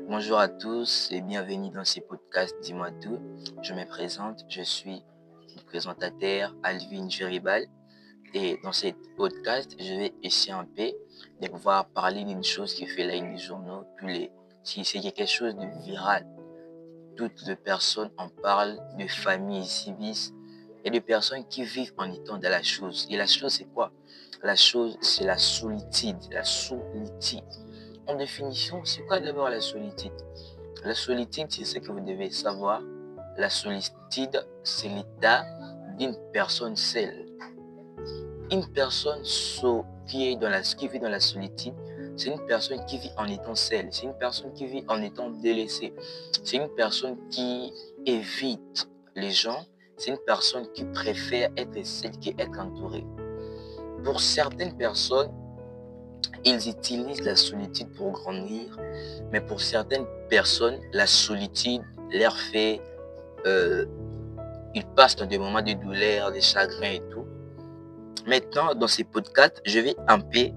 Bonjour à tous et bienvenue dans ce podcast Dis-moi tout. Je me présente, je suis le présentateur Alvin Juribal et dans ce podcast, je vais essayer un peu de pouvoir parler d'une chose qui fait la une des journaux si c'est quelque chose de viral. Toutes les personnes en parlent, de familles civiques et de personnes qui vivent en étant dans la chose. Et la chose, c'est quoi? La chose, c'est la solitude. La solitude. En définition, c'est quoi d'abord la solitude? La solitude, c'est ce que vous devez savoir. La solitude, c'est l'état d'une personne seule. Une personne qui vit dans la solitude, c'est une personne qui vit en étant seule. C'est une personne qui vit en étant délaissée. C'est une personne qui évite les gens. C'est une personne qui préfère être seule qu'être entourée. Pour certaines personnes, ils utilisent la solitude pour grandir, mais pour certaines personnes, la solitude leur fait... ils passent dans des moments de douleur, de chagrin et tout. Maintenant, dans ces podcasts, je vais un peu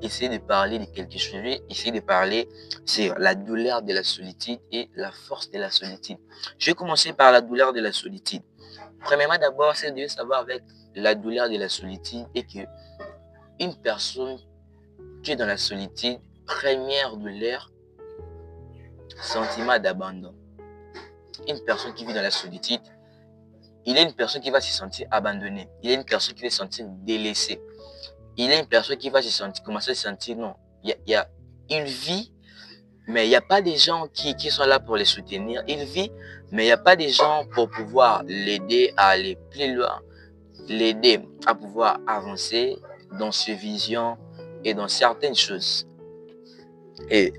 essayer de parler de quelque chose. Je vais essayer de parler sur la douleur de la solitude et la force de la solitude. Je vais commencer par la douleur de la solitude. Premièrement, d'abord, c'est de savoir avec la douleur de la solitude et que une personne qui est dans la solitude, première douleur, sentiment d'abandon. Une personne qui vit dans la solitude, il est une personne qui va se sentir abandonnée. Il est une personne qui va se sentir délaissée. Il est une personne qui va commencer à se sentir non. Il vit, mais il n'y a pas des gens qui sont là pour les soutenir. Il vit, mais il n'y a pas des gens pour pouvoir l'aider à aller plus loin, l'aider à pouvoir avancer dans ses visions et dans certaines choses. Et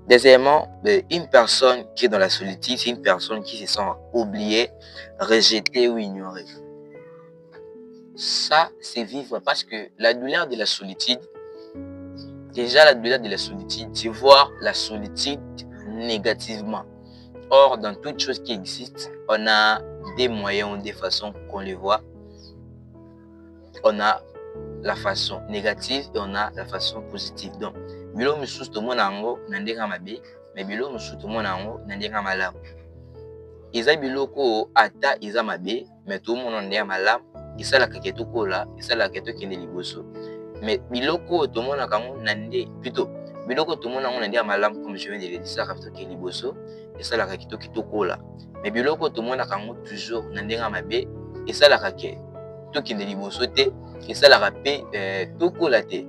deuxièmement, une personne qui est dans la solitude, c'est une personne qui se sent oubliée, rejetée ou ignorée. Ça, c'est vivre parce que la douleur de la solitude, déjà la douleur de la solitude, c'est voir la solitude négativement. Or, dans toute chose qui existe, on a des moyens ou des façons qu'on les voit. On a la façon négative et on a la façon positive. Donc, bilo mususu to mona ngo na ndenga mabe, mais bilo mususu to mona ngo na ndenga malamu. Eza biloko ata eza mabe, mais to mona ndenga malamu, esalaka ke tokola, esalaka ke tokende liboso. Mais biloko to mona kango na nde plutôt biloko to mona ngo na ndenga malamu comme je viens de le dire, esalaka ke liboso, esalaka ke tokola. Mais biloko to mona kango toujours na ndenga mabe, esalaka ke tokende liboso te, esalaka pe tokola te.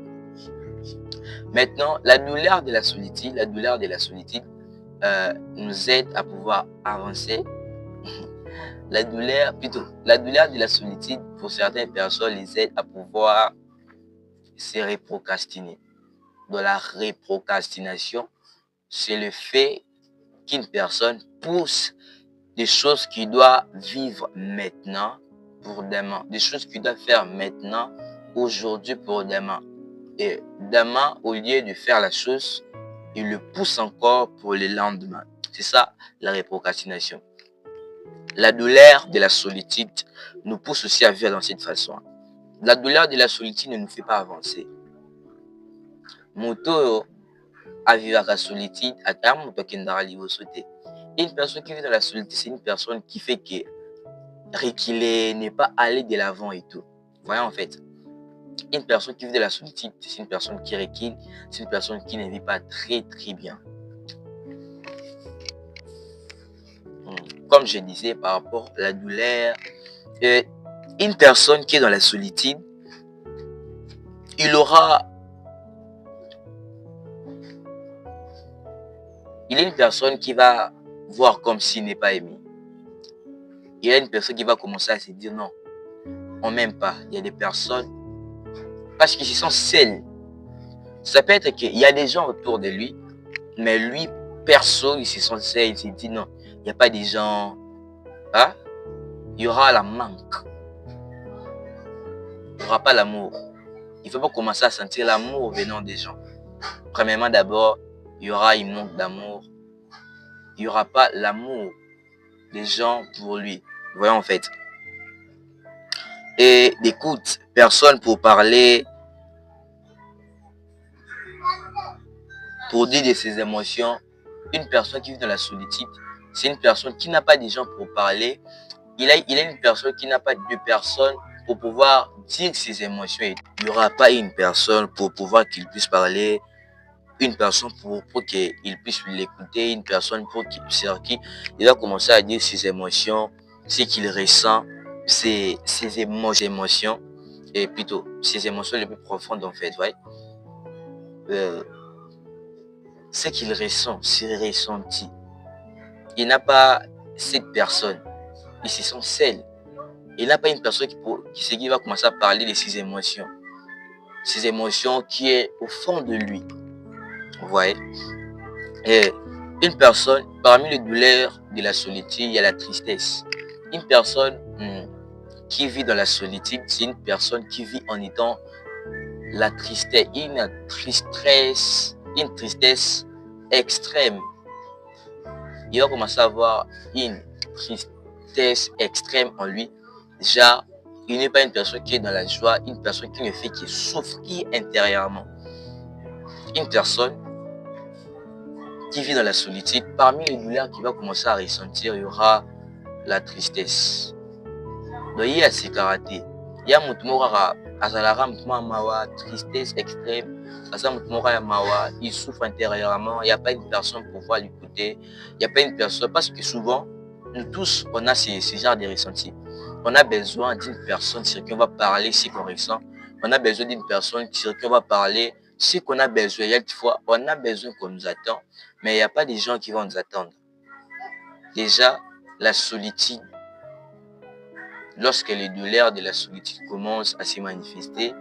Maintenant, la douleur de la solitude nous aide à pouvoir avancer. La douleur de la solitude, pour certaines personnes, les aide à pouvoir se reprocrastiner. Dans la reprocrastination, c'est le fait qu'une personne pousse des choses qu'il doit vivre maintenant pour demain, des choses qu'il doit faire maintenant, aujourd'hui pour demain. Et demain, au lieu de faire la chose, il le pousse encore pour le lendemain. C'est ça, la reprocrastination. La douleur de la solitude nous pousse aussi à vivre dans cette façon. La douleur de la solitude ne nous fait pas avancer. Moto a vivre à la solitude, à terme, une personne qui vit dans la solitude, c'est une personne qui fait que reculer, n'est pas aller de l'avant et tout. Voyez en fait. Une personne qui vit de la solitude, c'est une personne qui recule, c'est une personne qui ne vit pas très très bien. Comme je disais par rapport à la douleur, une personne qui est dans la solitude, il est une personne qui va voir comme s'il n'est pas aimé. Il y a une personne qui va commencer à se dire non, on m'aime pas. Il y a des personnes parce qu'ils se sentent seuls. Ça peut être qu'il y a des gens autour de lui, mais lui, perso, il se sent seul. Il se dit non, il n'y a pas des gens. Hein? Il y aura la manque. Il n'y aura pas l'amour. Il ne faut pas commencer à sentir l'amour venant des gens. Premièrement, d'abord, il y aura un manque d'amour. Il n'y aura pas l'amour des gens pour lui. Vous voyez en fait. Et d'écoute, personne pour parler, pour dire de ses émotions. Une personne qui vit dans la solitude, c'est une personne qui n'a pas de gens pour parler. Il a une personne qui n'a pas de personnes pour pouvoir dire ses émotions. Il n'y aura pas une personne pour pouvoir qu'il puisse parler, une personne pour qu'il puisse l'écouter, une personne pour qui il va commencer à dire ses émotions, ce qu'il ressent, ses émotions, et plutôt ses émotions les plus profondes en fait, ouais. Ce qu'il ressent, ses ressentis. Il n'a pas cette personne, il se sent seul. Il n'a pas une personne qui va commencer à parler de ses émotions qui est au fond de lui. Vous voyez? Et une personne, parmi les douleurs de la solitude, il y a la tristesse. Une personne qui vit dans la solitude, c'est une personne qui vit en étant la tristesse, une tristesse extrême. Il va commencer à avoir une tristesse extrême en lui. Déjà, il n'est pas une personne qui est dans la joie, une personne qui ne fait que souffrir intérieurement. Une personne qui vit dans la solitude, parmi les douleurs qu'il va commencer à ressentir, il y aura la tristesse. Donc, il y a ses caractères. Il y a mawa, tristesse extrême. Il souffre intérieurement. Il n'y a pas une personne pour pouvoir l'écouter. Il n'y a pas une personne. Parce que souvent, nous tous, on a ce genre de ressenti. On a besoin d'une personne sur qui on va parler ce qu'on ressent. On a besoin d'une personne sur qui on va parler ce qu'on a besoin. Il y a des fois, on a besoin qu'on nous attend, mais il n'y a pas des gens qui vont nous attendre. Déjà, la solitude, lorsque les douleurs de la solitude commencent à se manifester,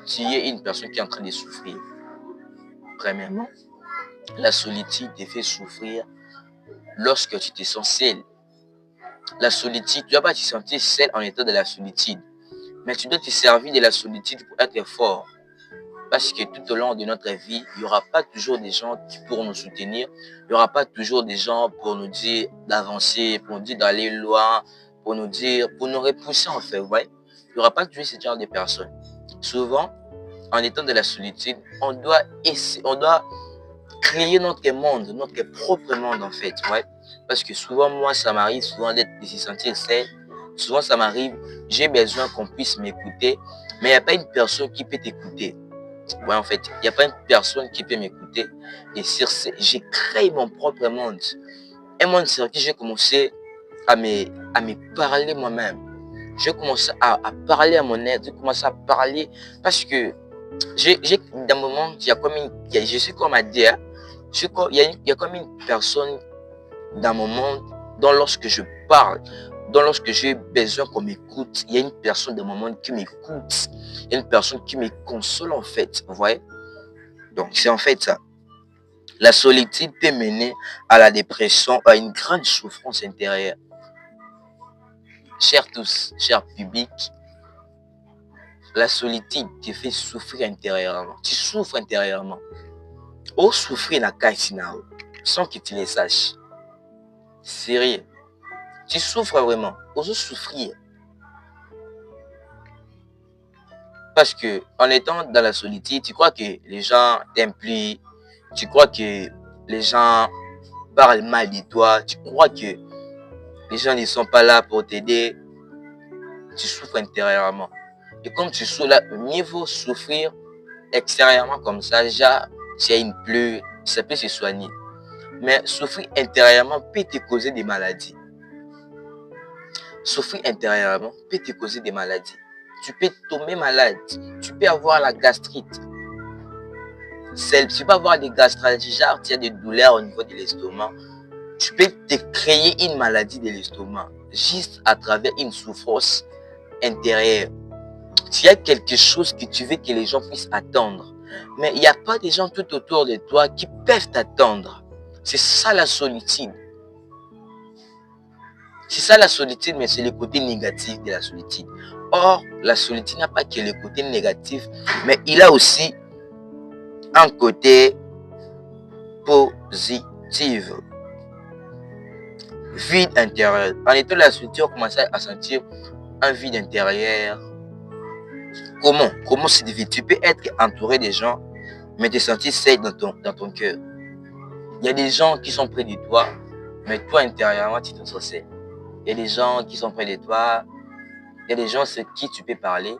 tu es une personne qui est en train de souffrir. Premièrement, la solitude te fait souffrir lorsque tu te sens seul. La solitude, tu ne dois pas te sentir seul en étant de la solitude, mais tu dois te servir de la solitude pour être fort. Parce que tout au long de notre vie, il n'y aura pas toujours des gens qui pourront nous soutenir. Il n'y aura pas toujours des gens pour nous dire d'avancer, pour nous dire d'aller loin, pour nous dire, pour nous repousser en fait. Ouais. Il n'y aura pas toujours ce genre de personnes. Souvent, en étant de la solitude, on doit créer notre monde, notre propre monde en fait. Ouais. Parce que souvent, moi, ça m'arrive souvent de se sentir seul. Souvent, ça m'arrive, j'ai besoin qu'on puisse m'écouter, mais il n'y a pas une personne qui peut t'écouter. Ouais, en fait, il n'y a pas une personne qui peut m'écouter. Et sur ce, j'ai créé mon propre monde. Un monde sur qui j'ai commencé à me parler moi-même. J'ai commencé à parler à mon aide. J'ai commencé à parler parce que d'un moment, il y a comme je suis comme à dire, il y a comme une personne dans mon monde dont lorsque je parle, donc lorsque j'ai besoin qu'on m'écoute, il y a une personne dans mon monde qui m'écoute. Il y a une personne qui me console en fait. Vous voyez? Donc c'est en fait ça. La solitude peut mener à la dépression, à une grande souffrance intérieure. Chers tous, chers publics, la solitude te fait souffrir intérieurement. Tu souffres intérieurement. Ou souffrir na kaïsinao, sans que tu le saches. Sérieux. Tu souffres vraiment. Ose souffrir. Parce que en étant dans la solitude, tu crois que les gens t'aiment plus, tu crois que les gens parlent mal de toi, tu crois que les gens ne sont pas là pour t'aider, tu souffres intérieurement. Et comme tu souffres là, mieux vaut souffrir extérieurement comme ça, déjà, tu as une plaie, ça peut se soigner. Mais souffrir intérieurement peut te causer des maladies. Souffrir intérieurement peut te causer des maladies. Tu peux tomber malade, tu peux avoir la gastrite. Tu peux avoir des gastrites, genre tu as des douleurs au niveau de l'estomac. Tu peux te créer une maladie de l'estomac juste à travers une souffrance intérieure. Tu as quelque chose que tu veux que les gens puissent attendre. Mais il n'y a pas de gens tout autour de toi qui peuvent t'attendre. C'est ça la solitude. C'est ça la solitude, mais c'est le côté négatif de la solitude. Or, la solitude n'a pas que le côté négatif, mais il a aussi un côté positif. vide intérieur. En étant dans la solitude, on commence à sentir un vide intérieur. Comment c'est difficile? Tu peux être entouré des gens, mais te sentir seul dans ton cœur. Il y a des gens qui sont près de toi, mais toi, intérieurement, tu te sens seul. Il y a des gens qui sont près de toi, il y a des gens sur qui tu peux parler.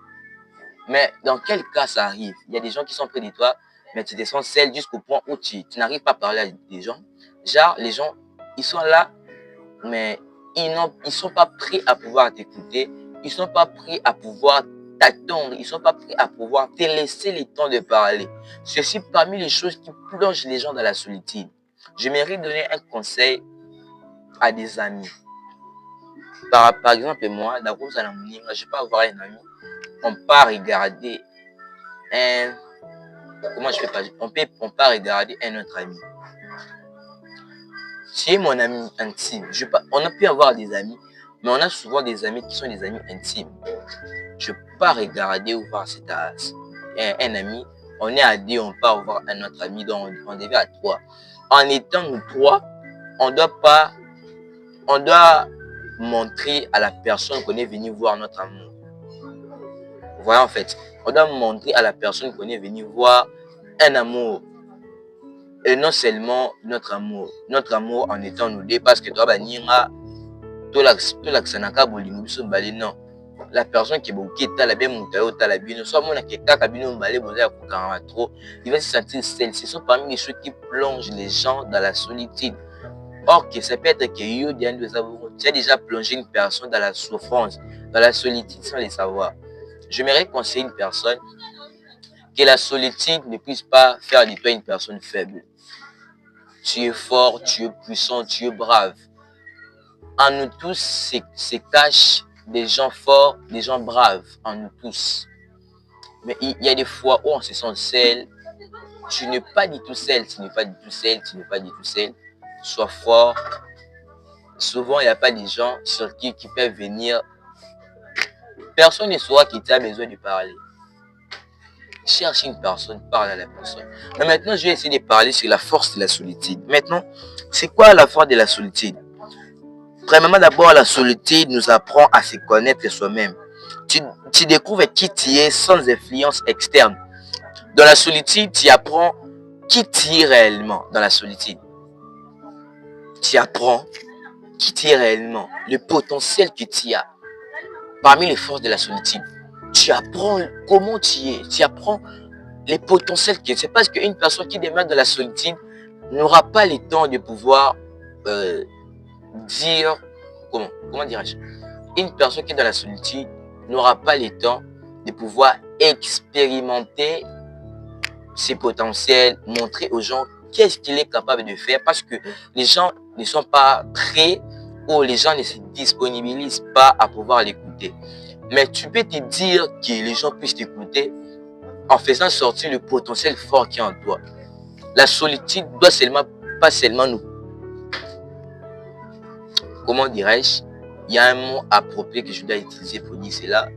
Mais dans quel cas ça arrive? Il y a des gens qui sont près de toi, mais tu te sens seul jusqu'au point où tu n'arrives pas à parler à des gens. Genre, les gens, ils sont là, mais ils sont pas prêts à pouvoir t'écouter. Ils sont pas prêts à pouvoir t'attendre. Ils sont pas prêts à pouvoir te laisser le temps de parler. Ceci parmi les choses qui plongent les gens dans la solitude. J'aimerais donner un conseil à des amis. Par exemple, moi, je ne vais pas avoir un ami. On part regarder un... Comment je fais pas? On part regarder un autre ami. C'est mon ami intime. On a pu avoir des amis, mais on a souvent des amis qui sont des amis intimes. Je ne peux pas regarder ou voir un ami. On est à deux, on part voir un autre ami, donc on devait à trois. En étant nous trois, on doit montrer à la personne qu'on est venu voir notre amour. Voilà, en fait, on doit montrer à la personne qu'on est venu voir un amour. Et non seulement notre amour en étant nous deux, parce que toi, non. La personne qui est beaucoup la bien montée au talabino, soit mon akeka kabino balé boza kokanga trop, il va se sentir seul. Ce sont parmi les choses qui plongent les gens dans la solitude. Or que ça peut être que tu as déjà plongé une personne dans la souffrance, dans la solitude sans le savoir. J'aimerais conseiller une personne que la solitude ne puisse pas faire de toi une personne faible. Tu es fort, tu es puissant, tu es brave. En nous tous se cachent des gens forts, des gens braves, en nous tous. Mais il y a des fois où on se sent seul. Tu n'es pas du tout seul, tu n'es pas du tout seul, tu n'es pas du tout seul. Sois fort. Souvent, il n'y a pas des gens sur qui peuvent venir. Personne ne saura que tu as besoin de parler. Cherche une personne, parle à la personne. Mais maintenant, je vais essayer de parler sur la force de la solitude. Maintenant, c'est quoi la force de la solitude? Premièrement, d'abord, la solitude nous apprend à se connaître soi-même. Tu découvres qui tu es sans influence externe. Dans la solitude, tu apprends qui tu es réellement dans la solitude. Tu apprends qui tu es réellement, le potentiel que tu as. Parmi les forces de la solitude, tu apprends comment tu es, tu apprends les potentiels que tu es. C'est parce qu'une personne qui demeure dans la solitude n'aura pas le temps de pouvoir dire, comment dirais-je, une personne qui est dans la solitude n'aura pas le temps de pouvoir expérimenter ses potentiels, montrer aux gens qu'est-ce qu'il est capable de faire, parce que les gens ne sont pas prêts ou les gens ne se disponibilisent pas à pouvoir l'écouter. Mais tu peux te dire que les gens puissent t'écouter en faisant sortir le potentiel fort qui est en toi. La solitude doit pas seulement nous... Comment dirais-je? Il y a un mot approprié que je dois utiliser pour dire cela.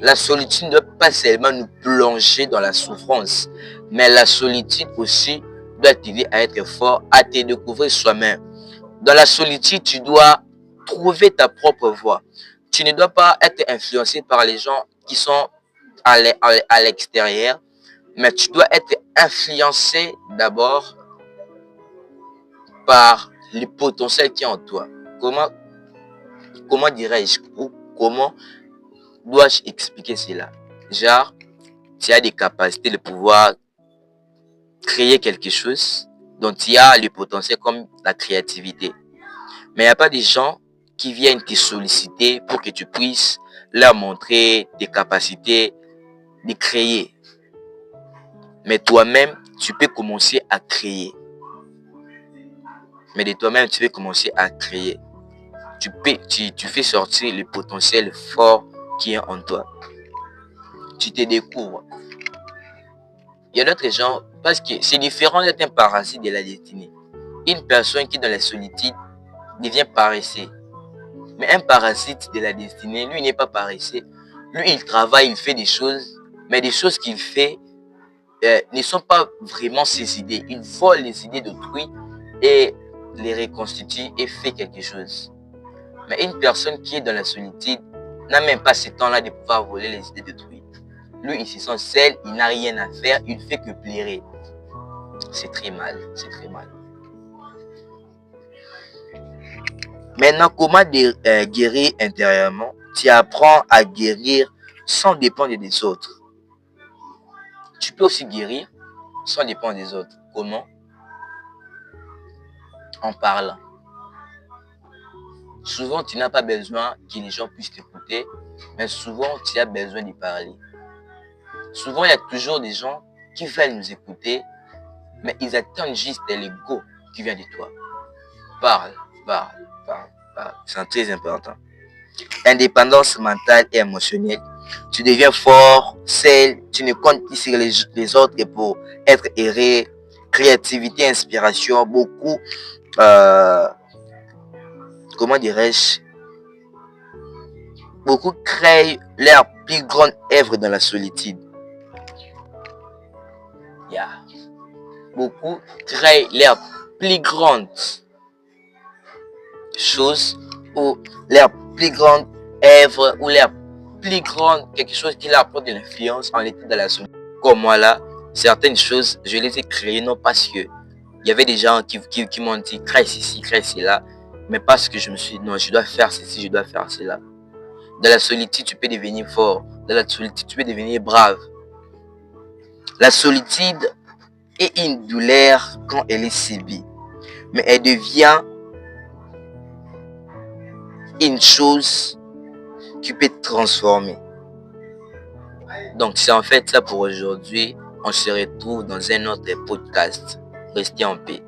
La solitude ne doit pas seulement nous plonger dans la souffrance, mais la solitude aussi doit t'aider à être fort, à te découvrir soi-même. Dans la solitude, tu dois trouver ta propre voie. Tu ne dois pas être influencé par les gens qui sont à l'extérieur, mais tu dois être influencé d'abord par le potentiel qui est en toi. Comment dirais-je, ou comment dois-je expliquer cela? Genre, tu as des capacités de pouvoir créer quelque chose dont tu as le potentiel comme la créativité. Mais il n'y a pas des gens qui viennent te solliciter pour que tu puisses leur montrer tes capacités de créer. Mais toi-même, tu peux commencer à créer. Mais de toi-même, tu peux commencer à créer. Tu fais sortir le potentiel fort qui est en toi. Tu te découvres. Il y a d'autres gens, parce que c'est différent d'être un parasite de la destinée. Une personne qui est dans la solitude devient paresseux. Mais un parasite de la destinée, lui, n'est pas paresseux. Lui, il travaille, il fait des choses, mais des choses qu'il fait ne sont pas vraiment ses idées. Il vole les idées d'autrui et les reconstitue et fait quelque chose. Mais une personne qui est dans la solitude n'a même pas ce temps-là de pouvoir voler les idées d'autrui. Lui, il se sent seul, il n'a rien à faire, il ne fait que plairer. C'est très mal, c'est très mal. Maintenant, comment guérir intérieurement? Tu apprends à guérir sans dépendre des autres. Tu peux aussi guérir sans dépendre des autres. Comment? En parlant. Souvent, tu n'as pas besoin que les gens puissent t'écouter, mais souvent, tu as besoin de parler. Souvent, il y a toujours des gens qui veulent nous écouter, mais ils attendent juste l'ego qui vient de toi. Parle, parle, parle, parle. C'est très important. Indépendance mentale et émotionnelle. Tu deviens fort, seul, tu ne comptes plus sur les autres pour être heureux. Créativité, inspiration, beaucoup, comment dirais-je, beaucoup créent leur plus grande œuvre dans la solitude. Yeah. Beaucoup créent leur plus grande chose ou leur plus grande œuvre ou leur plus grande quelque chose qui leur apporte de l'influence en étant dans la solitude. Comme moi là, certaines choses, je les ai créées non parce que il y avait des gens qui m'ont dit crée ceci, crée cela, mais parce que je me suis dit non, je dois faire ceci, je dois faire cela. Dans la solitude, tu peux devenir fort. Dans la solitude, tu peux devenir brave. La solitude est une douleur quand elle est subie, mais elle devient une chose qui peut te transformer. Donc, c'est en fait ça pour aujourd'hui. On se retrouve dans un autre podcast. Restez en paix.